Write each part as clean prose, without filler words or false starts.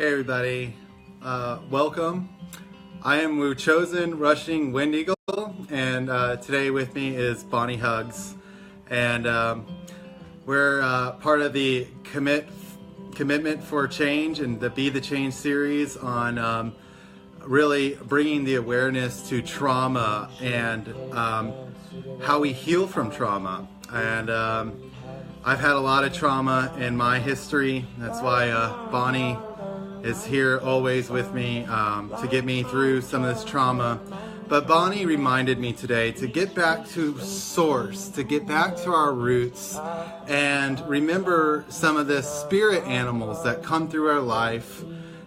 Hey everybody, welcome. I am Wuchowsen Rushing Wind Eagle, and today with me is Bonnie Hugs, and we're part of the Commitment for Change and the Be the Change series on really bringing the awareness to trauma and how we heal from trauma. And I've had a lot of trauma in my history. That's why Bonnie is here always with me to get me through some of this trauma. But Bonnie reminded me today to get back to source, to get back to our roots, and remember some of the spirit animals that come through our life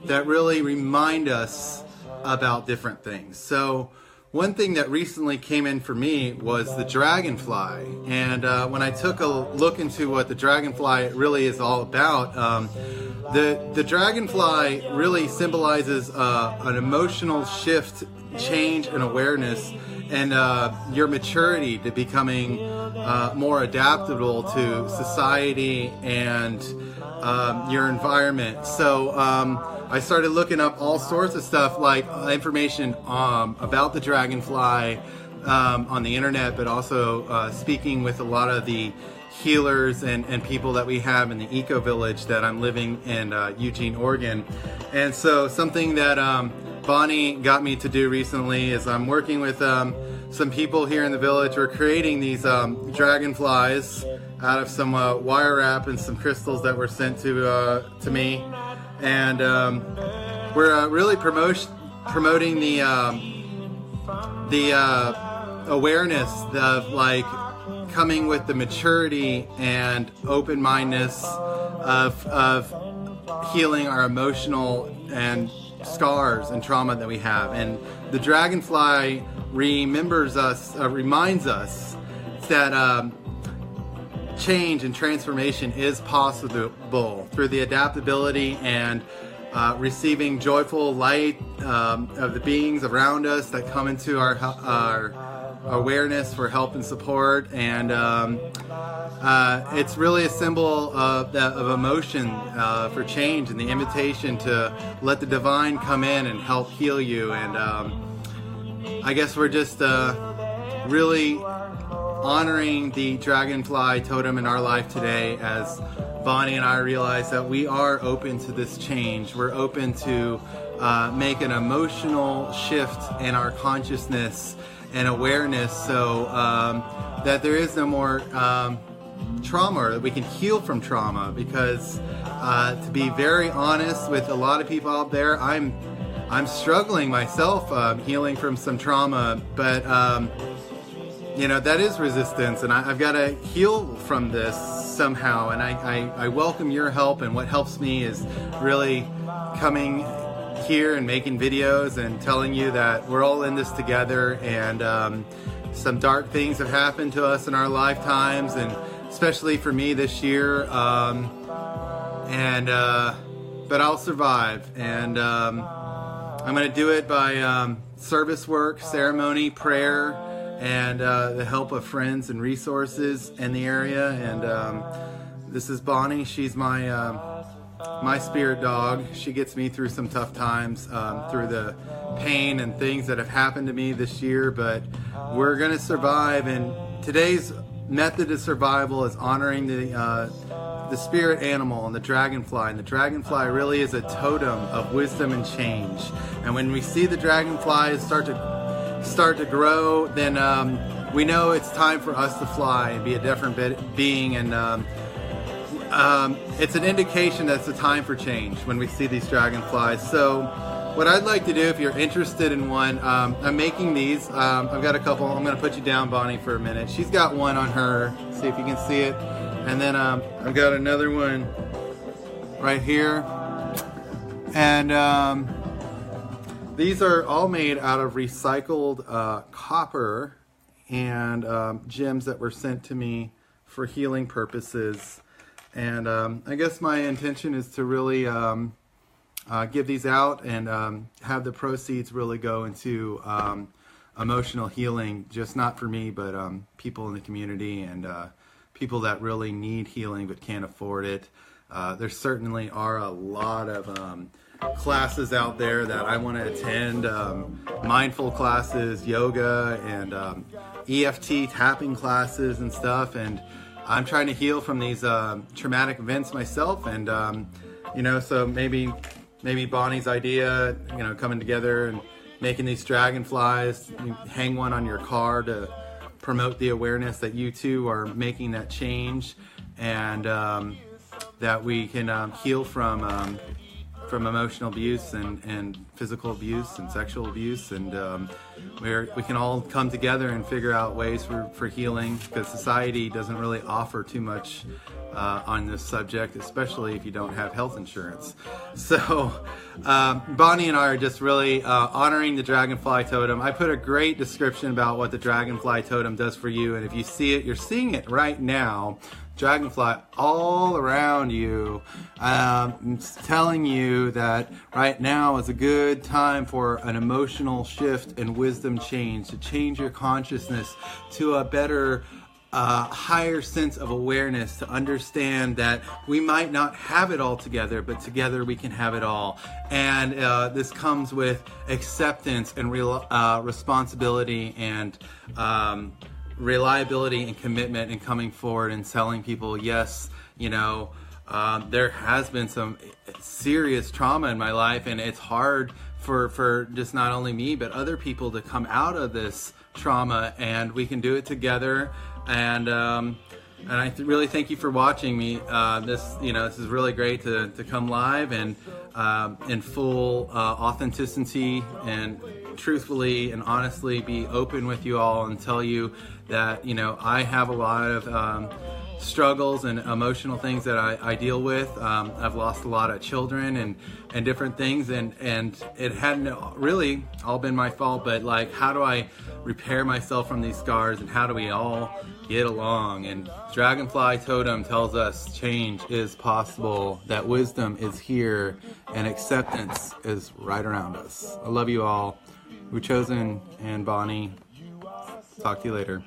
that really remind us about different things. So one thing that recently came in for me was the dragonfly. And when I took a look into what the dragonfly really is all about, the dragonfly really symbolizes an emotional shift, change, and awareness, and your maturity to becoming more adaptable to society and your environment. So I started looking up all sorts of stuff, like information about the dragonfly on the internet, but also speaking with a lot of the healers and people that we have in the eco village that I'm living in Eugene, Oregon. And so something that Bonnie got me to do recently is I'm working with some people here in the village. We're creating these dragonflies out of some wire wrap and some crystals that were sent to me. And we're really promoting the awareness of like coming with the maturity and open-mindedness of healing our emotional and scars and trauma that we have. And the dragonfly reminds us that change and transformation is possible through the adaptability and receiving joyful light of the beings around us that come into our awareness for help and support. And it's really a symbol of emotion for change and the invitation to let the divine come in and help heal you. And I guess we're just really honoring the dragonfly totem in our life today, as Bonnie and I realize that we are open to this change. We're open to make an emotional shift in our consciousness and awareness, so that there is no more trauma, or that we can heal from trauma. Because to be very honest with a lot of people out there, I'm struggling myself healing from some trauma, but you know, that is resistance, and I've got to heal from this somehow. And I welcome your help, and what helps me is really coming here and making videos and telling you that we're all in this together. And some dark things have happened to us in our lifetimes, and especially for me this year. But I'll survive, and I'm going to do it by service work, ceremony, prayer, and the help of friends and resources in the area. And this is Bonnie. She's my spirit dog. She gets me through some tough times, through the pain and things that have happened to me this year, but we're going to survive. And today's method of survival is honoring the spirit animal and the dragonfly. And the dragonfly really is a totem of wisdom and change. And when we see the dragonflies start to grow, then we know it's time for us to fly and be a different being. And it's an indication that it's a time for change when we see these dragonflies. So what I'd like to do, if you're interested in one, I'm making these. I've got a couple. I'm going to put you down, Bonnie, for a minute. She's got one on her. See if you can see it. And then I've got another one right here. And these are all made out of recycled copper and gems that were sent to me for healing purposes. And I guess my intention is to really give these out and have the proceeds really go into emotional healing, just not for me, but people in the community and people that really need healing but can't afford it. There certainly are a lot of classes out there that I want to attend, mindful classes, yoga, and EFT tapping classes and stuff. And I'm trying to heal from these traumatic events myself. And so maybe Bonnie's idea, coming together and making these dragonflies, you hang one on your car to promote the awareness that you too are making that change, and that we can heal from emotional abuse and physical abuse and sexual abuse, and we can all come together and figure out ways for healing, because society doesn't really offer too much on this subject, especially if you don't have health insurance. So Bonnie and I are just really honoring the Dragonfly totem. I put a great description about what the Dragonfly totem does for you, and if you see it, you're seeing it right now. Dragonfly all around you. It's telling you that right now is a good time for an emotional shift and wisdom change, to change your consciousness to a better, higher sense of awareness, to understand that we might not have it all together, but together we can have it all. And this comes with acceptance and responsibility and reliability and commitment, and coming forward and telling people, yes, there has been some serious trauma in my life, and it's hard for just not only me but other people to come out of this trauma, and we can do it together. And I really thank you for watching me. This is really great to come live and in full authenticity and truthfully and honestly be open with you all and tell you that I have a lot of struggles and emotional things that I deal with. I've lost a lot of children and different things, and it hadn't really all been my fault, but like, how do I repair myself from these scars, and how do we all get along? And Dragonfly totem tells us change is possible, that wisdom is here, and acceptance is right around us. I love you all. Wuchowsen and Bonnie. Talk to you later.